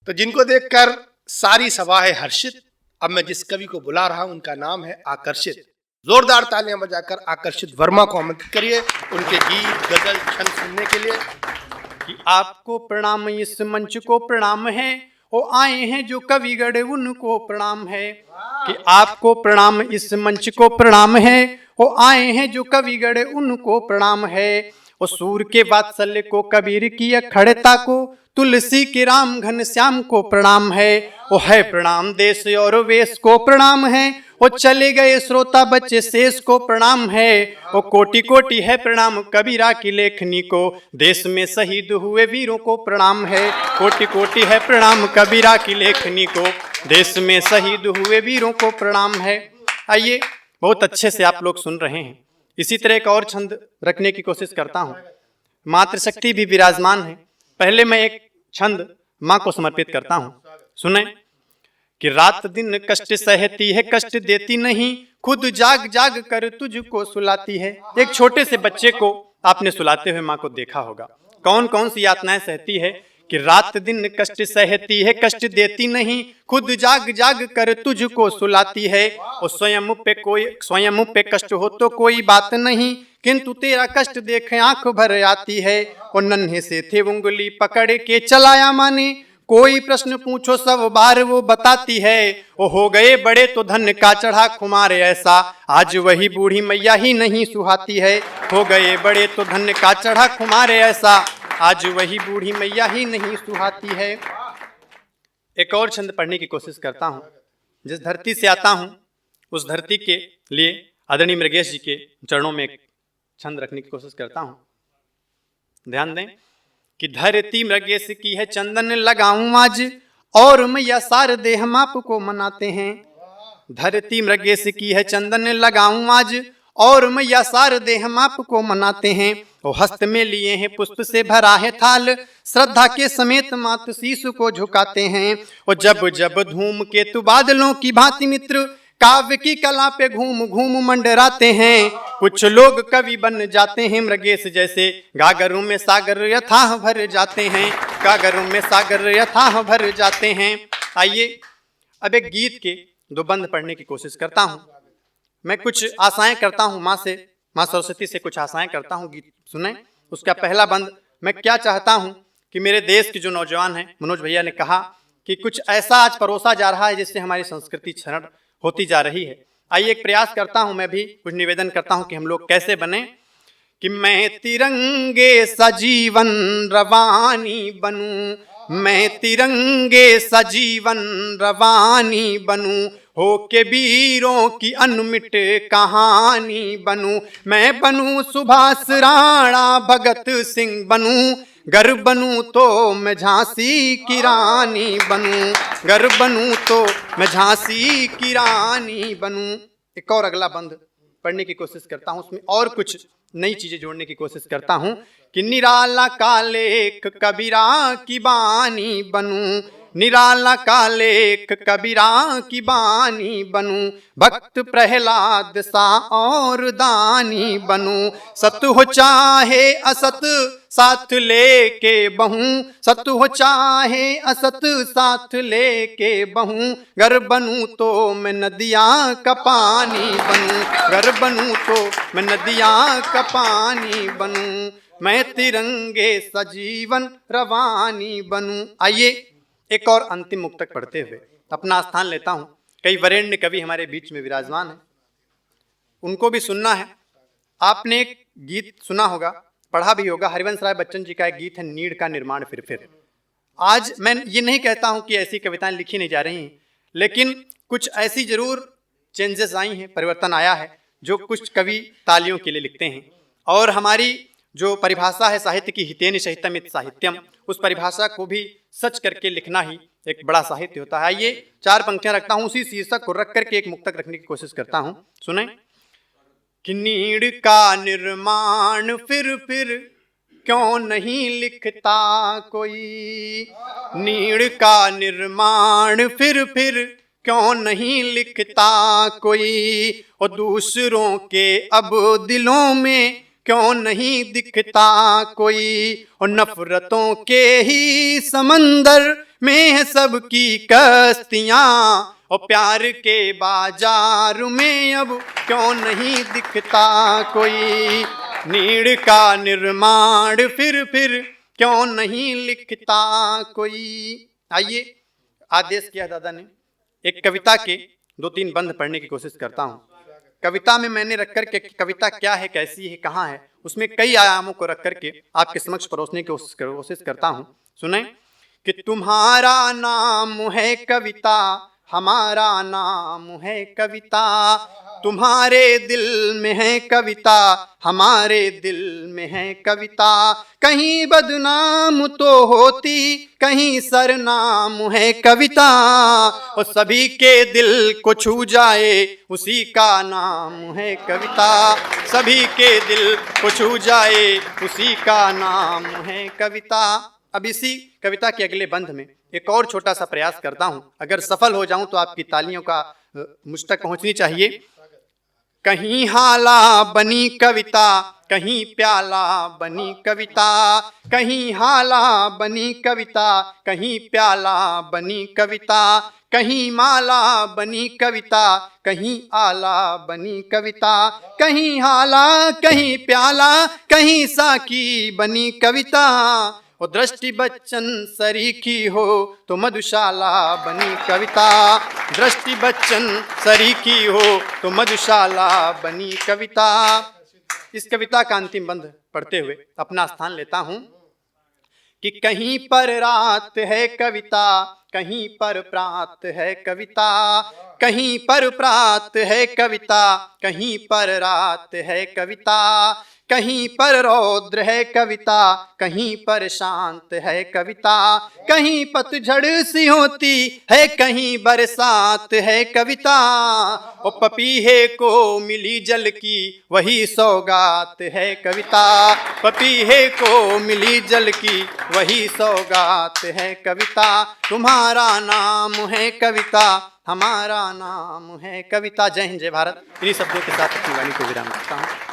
तो जिनको देखकर सारी सभा है हर्षित। अब मैं जिस कवि को बुला रहा हूं उनका नाम है आकर्षित। जोरदार तालियां बजाकर आकर्षित वर्मा को आमंत्रित करिए उनके गीत गजल छंद सुनने के लिए। कि आपको प्रणाम, इस मंच को प्रणाम है, वो आए हैं जो कविगढ़ उनको प्रणाम है। कि आपको प्रणाम, इस मंच को प्रणाम है, वो आए हैं जो कविगढ़ उनको प्रणाम है। वो सूर के वात्सल्य को, कबीर की अखड़ता को, तुलसी के राम घनश्याम को प्रणाम है। वो है प्रणाम देश और वेश को प्रणाम है, वो चले गए श्रोता बच्चे शेष को प्रणाम है। वो कोटि कोटि है प्रणाम कबीरा की लेखनी को, देश में शहीद हुए वीरों को प्रणाम है। कोटि कोटि है प्रणाम कबीरा की लेखनी को, देश में शहीद हुए वीरों को प्रणाम है। आइए, बहुत अच्छे से आप लोग सुन रहे हैं। इसी तरह एक और छंद रखने की कोशिश करता हूँ। मातृशक्ति भी विराजमान है। पहले मैं एक छंद माँ को समर्पित करता हूँ, सुने। कि रात दिन कष्ट सहती है, कष्ट देती नहीं, खुद जाग जाग कर तुझको सुलाती है। एक छोटे से बच्चे को आपने सुलाते हुए माँ को देखा होगा। कौन कौन सी यातनाएं सहती है। कि रात दिन कष्ट सहती है, कष्ट देती नहीं, खुद जाग जाग कर तुझको सुलाती है। और स्वयं पे कष्ट हो तो कोई बात नहीं, किंतु तेरा कष्ट देख आंख भर आती है। और नन्हे से थे उंगली पकड़ के चलाया माने, कोई प्रश्न पूछो सब बार वो बताती है। वो हो गए बड़े तो धन का चढ़ा खुमार ऐसा, आज वही बूढ़ी मैया ही नहीं सुहाती है। हो गए बड़े तो धन का चढ़ा खुमार ऐसा, आज वही बूढ़ी मैया ही नहीं सुहाती है। एक और छंद पढ़ने की कोशिश करता हूँ। जिस धरती से आता हूँ उस धरती के लिए आदरणीय मृगेश जी के चरणों में एक छंद रखने की कोशिश करता हूँ। ध्यान दें कि धरती मृगेश की है, चंदन लगाऊं आज, और मैया शारदे हम आपको मनाते हैं। धरती मृगेश की है, चंदन लगाऊं आज, और मैया शारदे हम आपको मनाते हैं। वो हस्त में लिए हैं पुष्प से भरा है थाल, श्रद्धा के समेत मात शीश को झुकाते हैं। और जब जब धूम केतु बादलों की भांति मित्र, काव्य की कला पे घूम घूम मंडराते हैं। कुछ लोग कवि बन जाते हैं मृगेश जैसे, गागरों में सागर यथाह भर जाते हैं। गागरों में सागर यथाह भर जाते हैं। आइए, अब एक गीत के दो बंद पढ़ने की कोशिश करता हूँ। मैं कुछ आशाएं करता हूँ माँ से, माँ सरस्वती से कुछ आशाएं करता हूँ। गीत सुने। उसका पहला बंद मैं क्या चाहता हूँ कि मेरे देश के जो नौजवान हैं, मनोज भैया ने कहा कि कुछ ऐसा आज परोसा जा रहा है जिससे हमारी संस्कृति क्षरण होती जा रही है। आइए, एक प्रयास करता हूं, मैं भी कुछ निवेदन करता हूं कि हम लोग कैसे बने। कि मैं तिरंगे सजीवन रवानी बनूं, मैं तिरंगे सजीवन रवानी बनूं, हो के वीरों की अनमिट कहानी बनूं। मैं बनूं सुभाष राणा भगत सिंह बनूं, गर बनूं तो मैं झांसी की रानी बनूं, गर बनूं तो मैं झांसी की रानी बनूं। एक और अगला बंद पढ़ने की कोशिश करता हूं, उसमें और कुछ नई चीजें जोड़ने की कोशिश करता हूं। कि निराला का लेख कबीरा की बानी बनूं, निराला का लेख कबीरा की बानी बनूं, भक्त प्रहलाद सा और दानी बनूं। सत हो चाहे असत साथ लेके बहूं, सत हो चाहे असत साथ लेके बहूं, गर बनूं तो मैं नदियां का पानी बनूं, गर बनूं तो मैं नदियां का पानी बनूं, मैं तिरंगे सजीवन रवानी बनूं। आइए, एक और अंतिम मुक्तक पढ़ते हुए अपना स्थान लेता हूं। कई वरेण्य कवि हमारे बीच में विराजमान हैं, उनको भी सुनना है। आपने एक गीत सुना होगा, पढ़ा भी होगा, हरिवंश राय बच्चन जी का एक गीत है, नीड़ का निर्माण फिर। आज मैं ये नहीं कहता हूं कि ऐसी कविताएं लिखी नहीं जा रही हैं, लेकिन कुछ ऐसी जरूर चेंजेस आई हैं, परिवर्तन आया है, जो कुछ कवि तालियों के लिए लिखते हैं। और हमारी जो परिभाषा है साहित्य की, हितेन सहितम इत साहित्यम, उस परिभाषा को भी सच करके लिखना ही एक बड़ा साहित्य होता है। आइए, 4 पंक्तियां रखता हूं, उसी शीर्षक को रख करके एक मुक्तक रखने की कोशिश करता हूं, सुने। कि नीड़ का निर्माण फिर क्यों नहीं लिखता कोई, नीड़ का निर्माण फिर क्यों नहीं लिखता कोई, और दूसरों के अब दिलों में क्यों नहीं दिखता कोई, और नफरतों के ही समंदर में है सबकी कश्तियाँ, और प्यार के बाजार में अब क्यों नहीं दिखता कोई, नीड़ का निर्माण फिर क्यों नहीं लिखता कोई। आइए, आदेश किया दादा ने, एक कविता के 2-3 बंद पढ़ने की कोशिश करता हूँ। कविता में मैंने रख कर के कविता क्या है, कैसी है, कहाँ है, उसमें कई आयामों को रख करके आपके समक्ष परोसने की कोशिश करता हूँ। सुने कि तुम्हारा नाम है कविता, हमारा नाम है कविता, तुम्हारे दिल में है कविता, हमारे दिल में है कविता, कहीं बदनाम तो होती, कहीं सरनाम है कविता, और सभी के दिल को छू जाए उसी का नाम है कविता, सभी के दिल को छू जाए उसी का नाम है कविता। अब इसी कविता के अगले बंध में एक और छोटा सा प्रयास करता हूं, अगर सफल हो जाऊं तो आपकी तालियों का मुझ तक पहुंचनी चाहिए। कहीं हाला बनी कविता, कहीं प्याला बनी कविता, कहीं हाला बनी कविता, कहीं प्याला बनी कविता, कहीं माला बनी कविता, कहीं आला बनी कविता, कहीं हाला कहीं प्याला, कहीं साकी बनी कविता, और दृष्टि बच्चन सरीखी हो तो मधुशाला बनी कविता, दृष्टि बच्चन सरीखी हो तो मधुशाला बनी कविता। इस कविता का अंतिम बंध पढ़ते हुए अपना स्थान लेता हूं कि कहीं पर रात है कविता, कहीं पर प्रात है कविता, कहीं पर प्रात है कविता, कहीं पर रात है कविता, कहीं पर रौद्र है कविता, कहीं पर शांत है कविता, कहीं पतझड़ सी होती है, कहीं बरसात है कविता, और पपीहे को मिली जल की वही सौगात है कविता, पपीहे को मिली जल की वही सौगात है कविता, तुम्हारा नाम है कविता, हमारा नाम है कविता। जय हिंद, जय भारत। इन्हीं शब्दों के साथ अपनी वाणी को विराम करता हूँ।